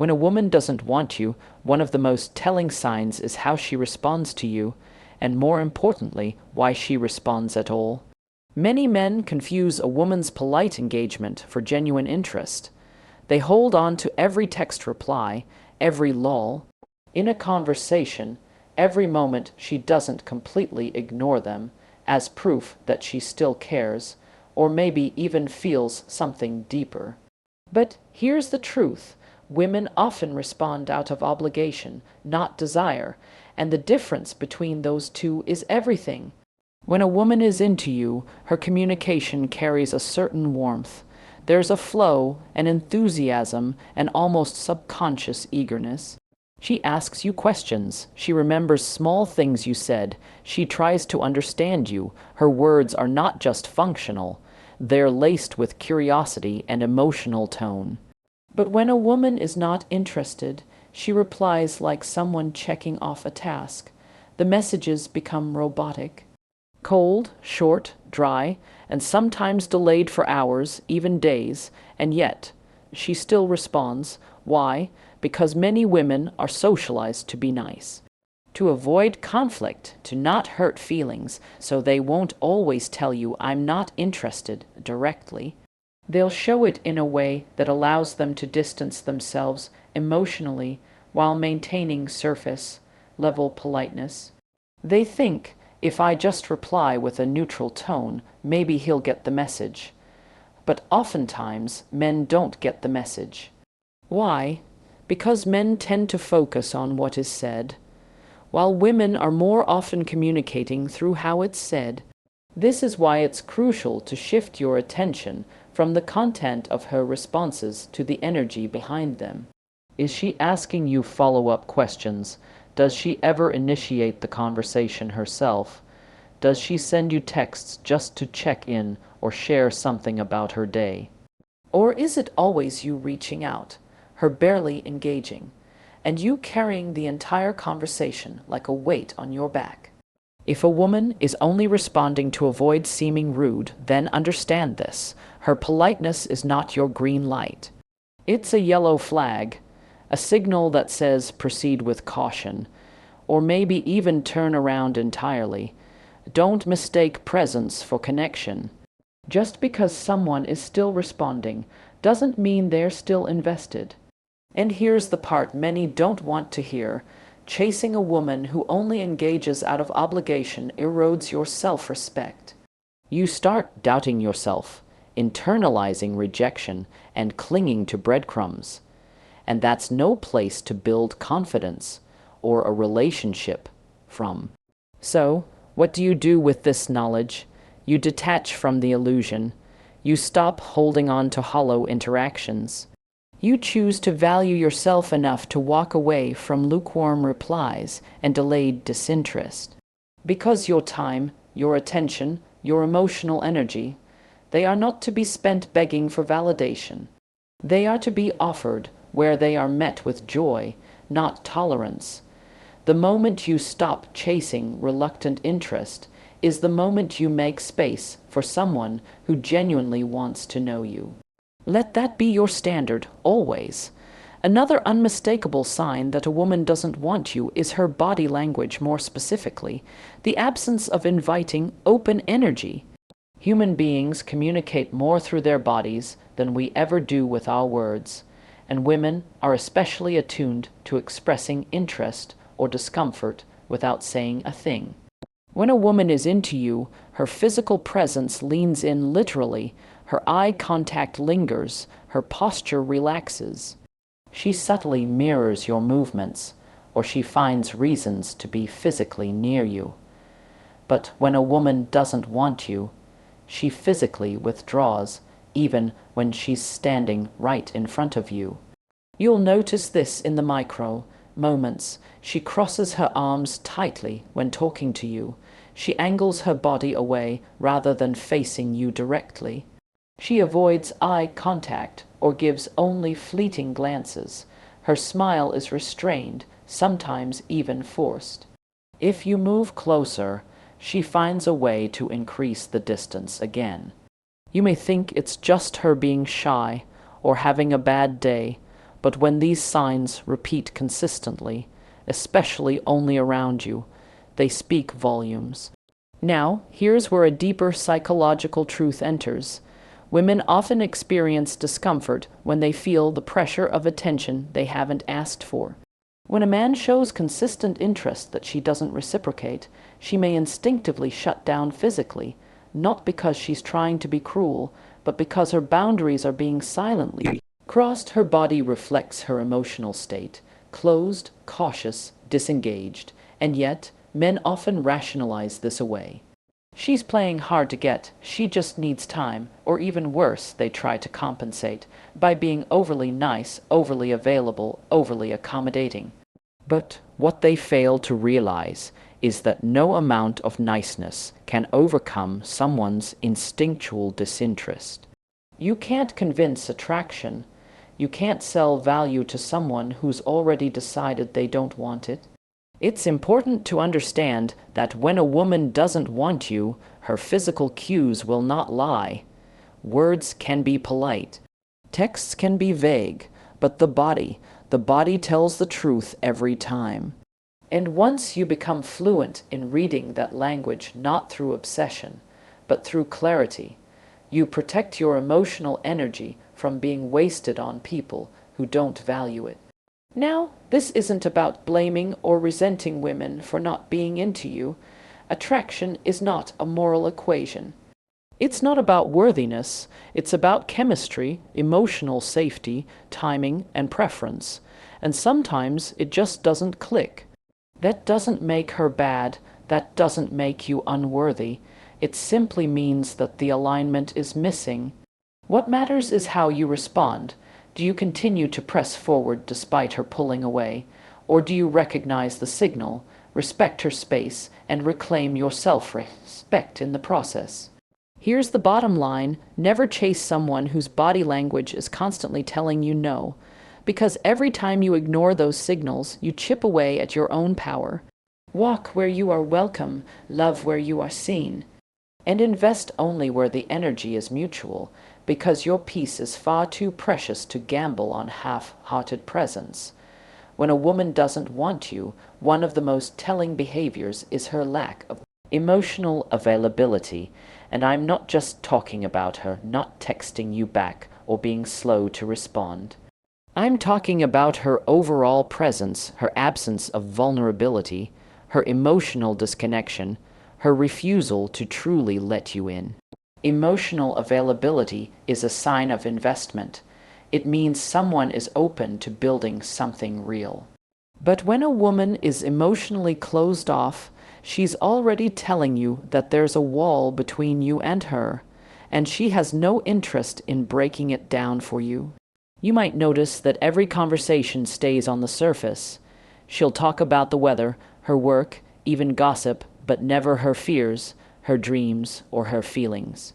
When a woman doesn't want you, one of the most telling signs is how she responds to you, and more importantly, why she responds at all. Many men confuse a woman's polite engagement for genuine interest. They hold on to every text reply, every lull in a conversation, every moment she doesn't completely ignore them, as proof that she still cares, or maybe even feels something deeper. But here's the truth. Women often respond out of obligation, not desire, and the difference between those two is everything. When a woman is into you, her communication carries a certain warmth. There's a flow, an enthusiasm, an almost subconscious eagerness. She asks you questions. She remembers small things you said. She tries to understand you. Her words are not just functional. They're laced with curiosity and emotional tone. But when a woman is not interested, she replies like someone checking off a task. The messages become robotic. Cold, short, dry, and sometimes delayed for hours, even days, and yet she still responds. Why? Because many women are socialized to be nice, to avoid conflict, to not hurt feelings, so they won't always tell you "I'm not interested" directly. They'll show it in a way that allows them to distance themselves emotionally while maintaining surface-level politeness. They think, if I just reply with a neutral tone, maybe he'll get the message. But oftentimes, men don't get the message. Why? Because men tend to focus on what is said, while women are more often communicating through how it's said. This is why it's crucial to shift your attention from the content of her responses to the energy behind them. Is she asking you follow-up questions? Does she ever initiate the conversation herself? Does she send you texts just to check in or share something about her day? Or is it always you reaching out, her barely engaging, and you carrying the entire conversation like a weight on your back? If a woman is only responding to avoid seeming rude, then understand this. Her politeness is not your green light. It's a yellow flag, a signal that says proceed with caution, or maybe even turn around entirely. Don't mistake presence for connection. Just because someone is still responding doesn't mean they're still invested. And here's the part many don't want to hear. Chasing a woman who only engages out of obligation erodes your self-respect. You start doubting yourself, internalizing rejection, and clinging to breadcrumbs. And that's no place to build confidence or a relationship from. So, what do you do with this knowledge? You detach from the illusion. You stop holding on to hollow interactions. You choose to value yourself enough to walk away from lukewarm replies and delayed disinterest. Because your time, your attention, your emotional energy, they are not to be spent begging for validation. They are to be offered where they are met with joy, not tolerance. The moment you stop chasing reluctant interest is the moment you make space for someone who genuinely wants to know you. Let that be your standard, always. Another unmistakable sign that a woman doesn't want you is her body language, more specifically, the absence of inviting, open energy. Human beings communicate more through their bodies than we ever do with our words, and women are especially attuned to expressing interest or discomfort without saying a thing. When a woman is into you, her physical presence leans in literally, her eye contact lingers, her posture relaxes. She subtly mirrors your movements, or she finds reasons to be physically near you. But when a woman doesn't want you, she physically withdraws, even when she's standing right in front of you. You'll notice this in the micro moments. She crosses her arms tightly when talking to you. She angles her body away rather than facing you directly. She avoids eye contact or gives only fleeting glances. Her smile is restrained, sometimes even forced. If you move closer, she finds a way to increase the distance again. You may think it's just her being shy or having a bad day, But when these signs repeat consistently, especially only around you, they speak volumes. Now, here's where a deeper psychological truth enters. Women often experience discomfort when they feel the pressure of attention they haven't asked for. When a man shows consistent interest that she doesn't reciprocate, she may instinctively shut down physically, not because she's trying to be cruel, but because her boundaries are being silently crossed. Her body reflects her emotional state, closed, cautious, disengaged, and yet men often rationalize this away. She's playing hard to get, she just needs time, or even worse, they try to compensate by being overly nice, overly available, overly accommodating. But what they fail to realize is that no amount of niceness can overcome someone's instinctual disinterest. You can't convince attraction. You can't sell value to someone who's already decided they don't want it. It's important to understand that when a woman doesn't want you, her physical cues will not lie. Words can be polite. Texts can be vague, but the body tells the truth every time. And once you become fluent in reading that language, not through obsession, but through clarity, you protect your emotional energy from being wasted on people who don't value it. Now, this isn't about blaming or resenting women for not being into you. Attraction is not a moral equation. It's not about worthiness, it's about chemistry, emotional safety, timing, and preference. And sometimes it just doesn't click. That doesn't make her bad, that doesn't make you unworthy. It simply means that the alignment is missing. What matters is how you respond. Do you continue to press forward despite her pulling away? Or do you recognize the signal, respect her space, and reclaim your self-respect in the process? Here's the bottom line: never chase someone whose body language is constantly telling you no, because every time you ignore those signals, you chip away at your own power. Walk where you are welcome, love where you are seen, and invest only where the energy is mutual, because your peace is far too precious to gamble on half-hearted presence. When a woman doesn't want you, one of the most telling behaviors is her lack of emotional availability, and I'm not just talking about her not texting you back or being slow to respond. I'm talking about her overall presence, her absence of vulnerability, her emotional disconnection, her refusal to truly let you in. Emotional availability is a sign of investment. It means someone is open to building something real. But when a woman is emotionally closed off, she's already telling you that there's a wall between you and her, and she has no interest in breaking it down for you. You might notice that every conversation stays on the surface. She'll talk about the weather, her work, even gossip, but never her fears, her dreams, or her feelings.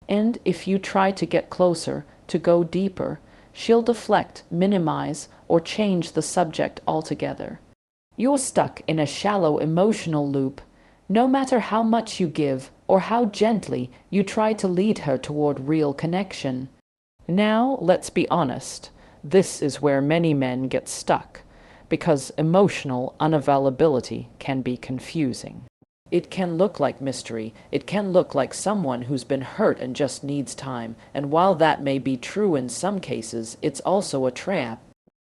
And if you try to get closer, to go deeper, she'll deflect, minimize, or change the subject altogether. You're stuck in a shallow emotional loop. No matter how much you give, or how gently you try to lead her toward real connection. Now, let's be honest. This is where many men get stuck, because emotional unavailability can be confusing. It can look like mystery. It can look like someone who's been hurt and just needs time. And while that may be true in some cases, it's also a trap.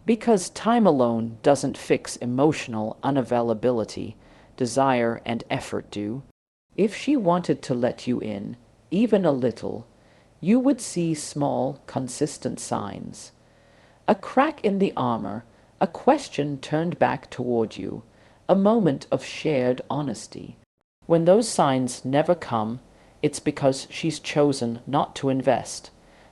Because time alone doesn't fix emotional unavailability. Desire and effort do. If she wanted to let you in, even a little, you would see small, consistent signs. A crack in the armor, a question turned back toward you, a moment of shared honesty. When those signs never come, it's because she's chosen not to invest.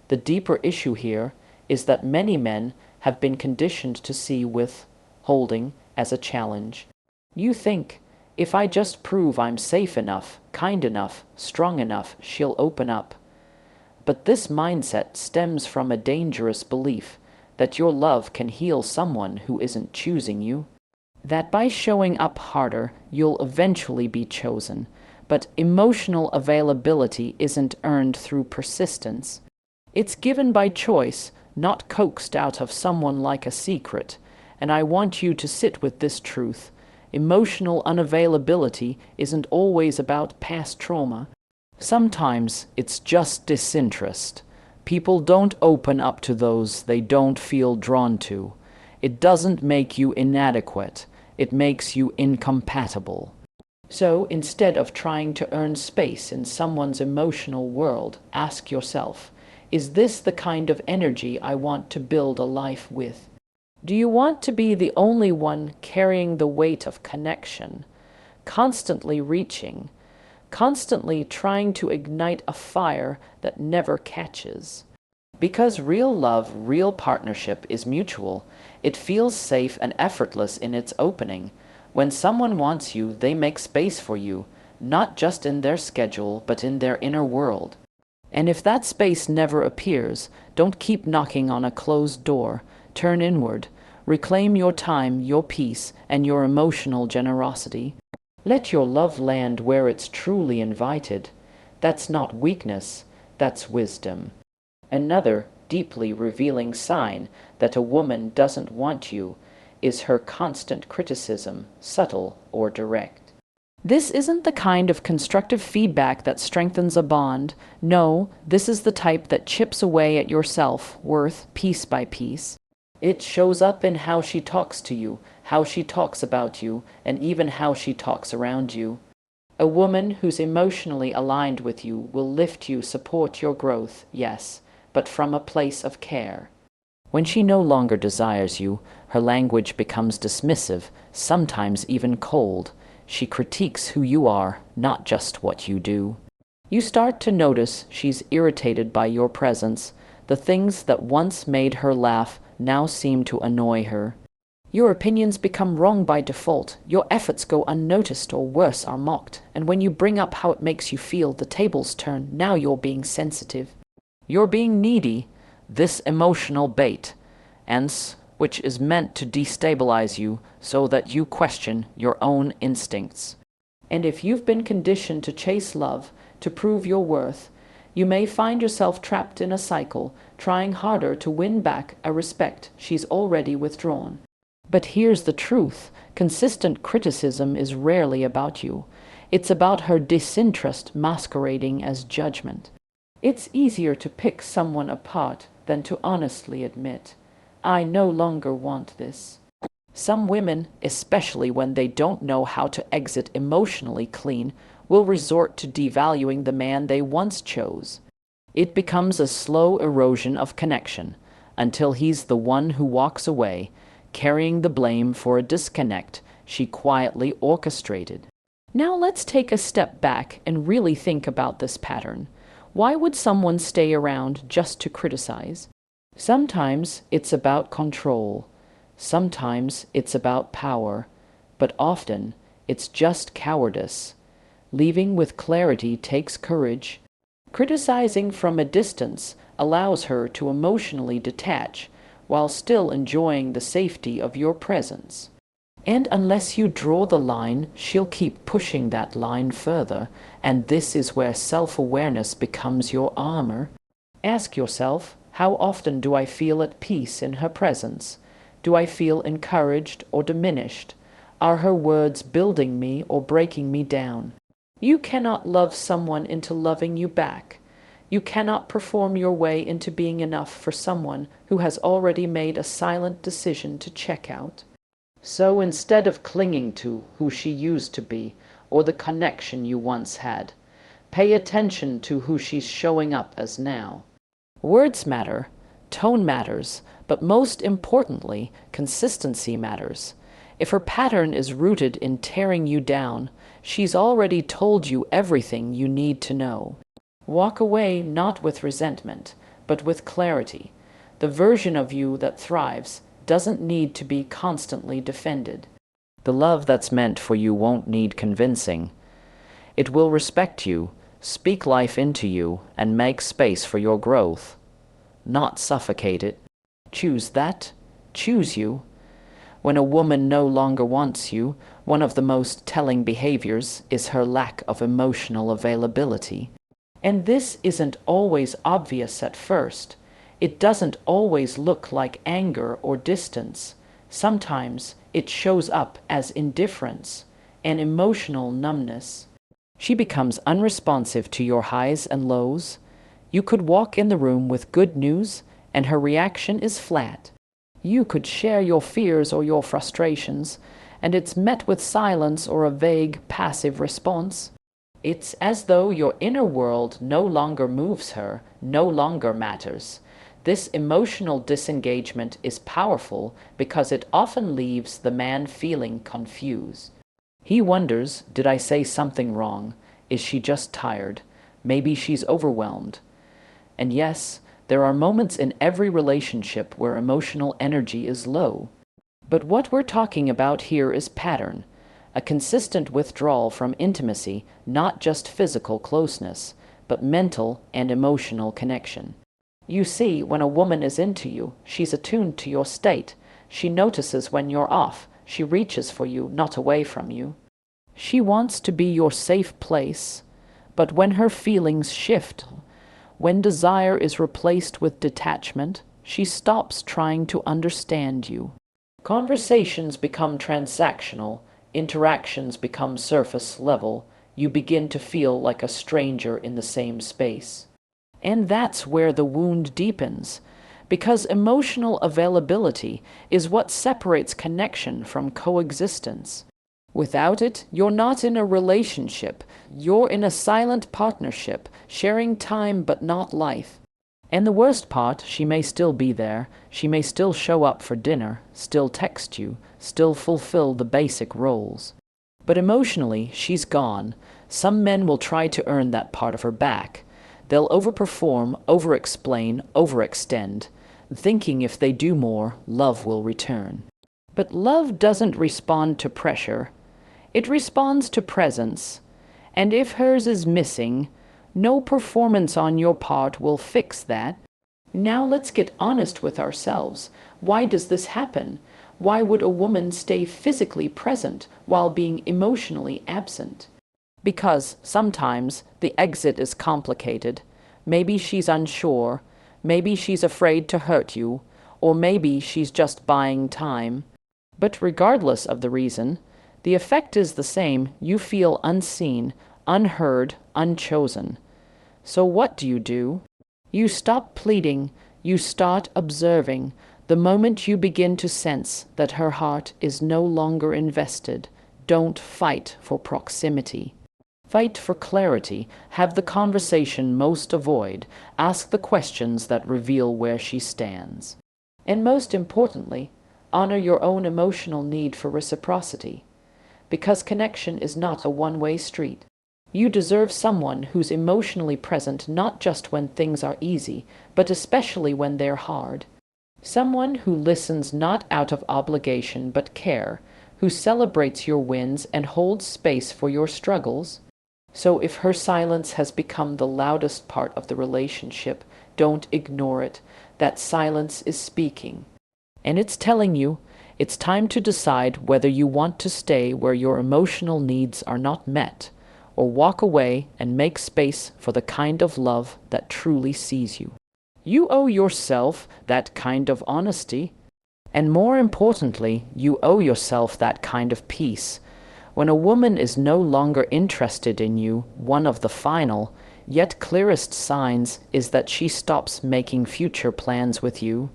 The deeper issue here is that many men have been conditioned to see withholding as a challenge. You think, if I just prove I'm safe enough, kind enough, strong enough, she'll open up. But this mindset stems from a dangerous belief that your love can heal someone who isn't choosing you. That by showing up harder, you'll eventually be chosen. But emotional availability isn't earned through persistence. It's given by choice, not coaxed out of someone like a secret. And I want you to sit with this truth. Emotional unavailability isn't always about past trauma. Sometimes it's just disinterest. People don't open up to those they don't feel drawn to. It doesn't make you inadequate. It makes you incompatible. So instead of trying to earn space in someone's emotional world, ask yourself, is this the kind of energy I want to build a life with? Do you want to be the only one carrying the weight of connection, constantly reaching, constantly trying to ignite a fire that never catches? Because real love, real partnership is mutual. It feels safe and effortless in its opening. When someone wants you, they make space for you, not just in their schedule, but in their inner world. And if that space never appears, don't keep knocking on a closed door. Turn inward. Reclaim your time, your peace, and your emotional generosity. Let your love land where it's truly invited. That's not weakness, that's wisdom. Another deeply revealing sign that a woman doesn't want you is her constant criticism, subtle or direct. This isn't the kind of constructive feedback that strengthens a bond. No, this is the type that chips away at your self-worth piece by piece. It shows up in how she talks to you, how she talks about you, and even how she talks around you. A woman who's emotionally aligned with you will lift you, support your growth, yes, but from a place of care. When she no longer desires you, her language becomes dismissive, sometimes even cold. She critiques who you are, not just what you do. You start to notice she's irritated by your presence. The things that once made her laugh now seem to annoy her. Your opinions become wrong by default. Your efforts go unnoticed or worse, are mocked. And when you bring up how it makes you feel, the tables turn. Now you're being sensitive. You're being needy. This emotional bait, which is meant to destabilize you so that you question your own instincts. And if you've been conditioned to chase love, to prove your worth, you may find yourself trapped in a cycle, trying harder to win back a respect she's already withdrawn. But here's the truth. Consistent criticism is rarely about you. It's about her disinterest masquerading as judgment. It's easier to pick someone apart than to honestly admit, I no longer want this. Some women, especially when they don't know how to exit emotionally clean, will resort to devaluing the man they once chose. It becomes a slow erosion of connection until he's the one who walks away, carrying the blame for a disconnect she quietly orchestrated. Now let's take a step back and really think about this pattern. Why would someone stay around just to criticize? Sometimes it's about control. Sometimes it's about power. But often it's just cowardice. Leaving with clarity takes courage. Criticizing from a distance allows her to emotionally detach while still enjoying the safety of your presence. And unless you draw the line, she'll keep pushing that line further, and this is where self-awareness becomes your armor. Ask yourself, how often do I feel at peace in her presence? Do I feel encouraged or diminished? Are her words building me or breaking me down? You cannot love someone into loving you back. You cannot perform your way into being enough for someone who has already made a silent decision to check out. So instead of clinging to who she used to be or the connection you once had, pay attention to who she's showing up as now. Words matter, tone matters, but most importantly, consistency matters. If her pattern is rooted in tearing you down, she's already told you everything you need to know. Walk away not with resentment, but with clarity. The version of you that thrives doesn't need to be constantly defended. The love that's meant for you won't need convincing. It will respect you, speak life into you, and make space for your growth. Not suffocate it. Choose that. Choose you. When a woman no longer wants you, one of the most telling behaviors is her lack of emotional availability. And this isn't always obvious at first. It doesn't always look like anger or distance. Sometimes it shows up as indifference and emotional numbness. She becomes unresponsive to your highs and lows. You could walk in the room with good news, and her reaction is flat. You could share your fears or your frustrations, and it's met with silence or a vague, passive response. It's as though your inner world no longer moves her, no longer matters. This emotional disengagement is powerful because it often leaves the man feeling confused. He wonders, did I say something wrong? Is she just tired? Maybe she's overwhelmed. And yes, there are moments in every relationship where emotional energy is low. But what we're talking about here is pattern, a consistent withdrawal from intimacy, not just physical closeness, but mental and emotional connection. You see, when a woman is into you, she's attuned to your state. She notices when you're off. She reaches for you, not away from you. She wants to be your safe place. But when her feelings shift, when desire is replaced with detachment, she stops trying to understand you. Conversations become transactional, interactions become surface level. You begin to feel like a stranger in the same space. And that's where the wound deepens, because emotional availability is what separates connection from coexistence. Without it, you're not in a relationship. You're in a silent partnership, sharing time but not life. And the worst part, she may still be there. She may still show up for dinner, still text you, still fulfill the basic roles. But emotionally, she's gone. Some men will try to earn that part of her back. They'll overperform, overexplain, overextend, thinking if they do more, love will return. But love doesn't respond to pressure. It responds to presence. And if hers is missing, no performance on your part will fix that. Now let's get honest with ourselves. Why does this happen? Why would a woman stay physically present while being emotionally absent? Because sometimes the exit is complicated. Maybe she's unsure. Maybe she's afraid to hurt you. Or maybe she's just buying time. But regardless of the reason, the effect is the same. You feel unseen, unheard, unchosen. So what do? You stop pleading, you start observing. The moment you begin to sense that her heart is no longer invested, don't fight for proximity. Fight for clarity. Have the conversation most avoid. Ask the questions that reveal where she stands. And most importantly, honor your own emotional need for reciprocity. Because connection is not a one-way street. You deserve someone who's emotionally present not just when things are easy, but especially when they're hard. Someone who listens not out of obligation but care, who celebrates your wins and holds space for your struggles. So if her silence has become the loudest part of the relationship, don't ignore it. That silence is speaking. And it's telling you, it's time to decide whether you want to stay where your emotional needs are not met, or walk away and make space for the kind of love that truly sees you. You owe yourself that kind of honesty. And more importantly, you owe yourself that kind of peace. When a woman is no longer interested in you, one of the final, yet clearest signs is that she stops making future plans with you.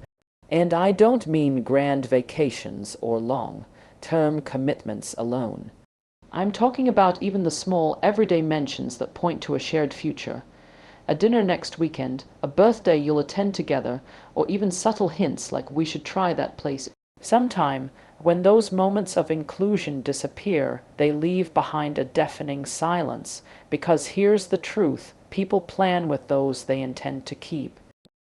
And I don't mean grand vacations or long-term commitments alone. I'm talking about even the small, everyday mentions that point to a shared future. A dinner next weekend, a birthday you'll attend together, or even subtle hints like we should try that place sometime. When those moments of inclusion disappear, they leave behind a deafening silence, because here's the truth, people plan with those they intend to keep.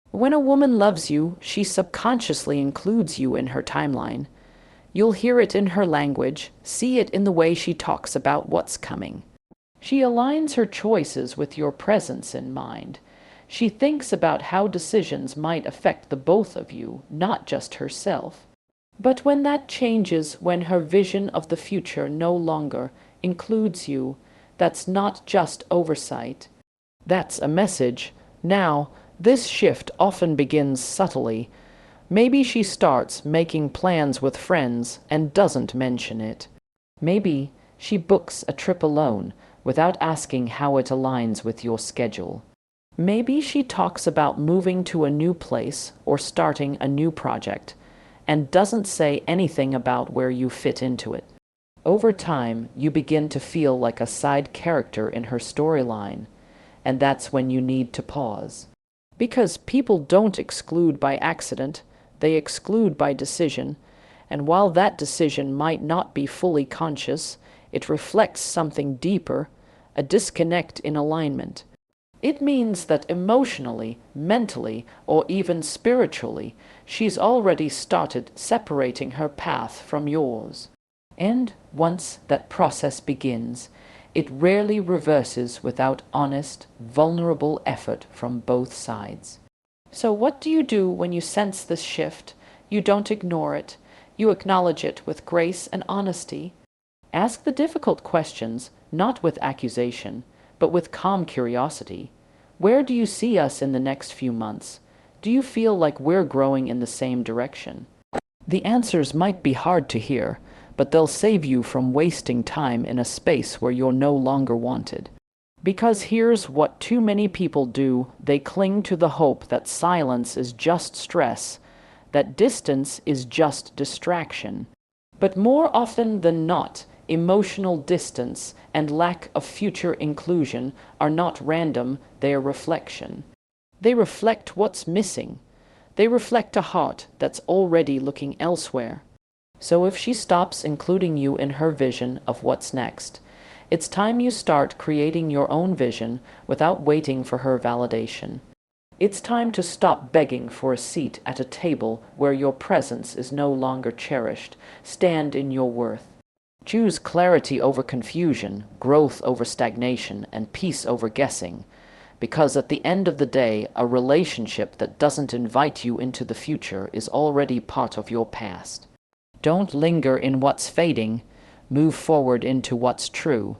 When a woman loves you, she subconsciously includes you in her timeline. You'll hear it in her language, see it in the way she talks about what's coming. She aligns her choices with your presence in mind. She thinks about how decisions might affect the both of you, not just herself. But when that changes, when her vision of the future no longer includes you, that's not just oversight. That's a message. Now, This shift often begins subtly. Maybe she starts making plans with friends and doesn't mention it. Maybe she books a trip alone without asking how it aligns with your schedule. Maybe she talks about moving to a new place or starting a new project and doesn't say anything about where you fit into it. Over time, you begin to feel like a side character in her storyline, and that's when you need to pause. Because people don't exclude by accident, they exclude by decision, and while that decision might not be fully conscious, it reflects something deeper, a disconnect in alignment. It means that emotionally, mentally, or even spiritually, she's already started separating her path from yours. And once that process begins, it rarely reverses without honest, vulnerable effort from both sides. So what do you do when you sense this shift? You don't ignore it. You acknowledge it with grace and honesty. Ask the difficult questions, not with accusation, but with calm curiosity. Where do you see us in the next few months? Do you feel like we're growing in the same direction? The answers might be hard to hear, but they'll save you from wasting time in a space where you're no longer wanted. Because here's what too many people do: they cling to the hope that silence is just stress, that distance is just distraction. But more often than not, emotional distance and lack of future inclusion are not random, they are reflection. They reflect what's missing. They reflect a heart that's already looking elsewhere. So if she stops including you in her vision of what's next, it's time you start creating your own vision without waiting for her validation. It's time to stop begging for a seat at a table where your presence is no longer cherished. Stand in your worth. Choose clarity over confusion, growth over stagnation, and peace over guessing. Because at the end of the day, a relationship that doesn't invite you into the future is already part of your past. Don't linger in what's fading. Move forward into what's true.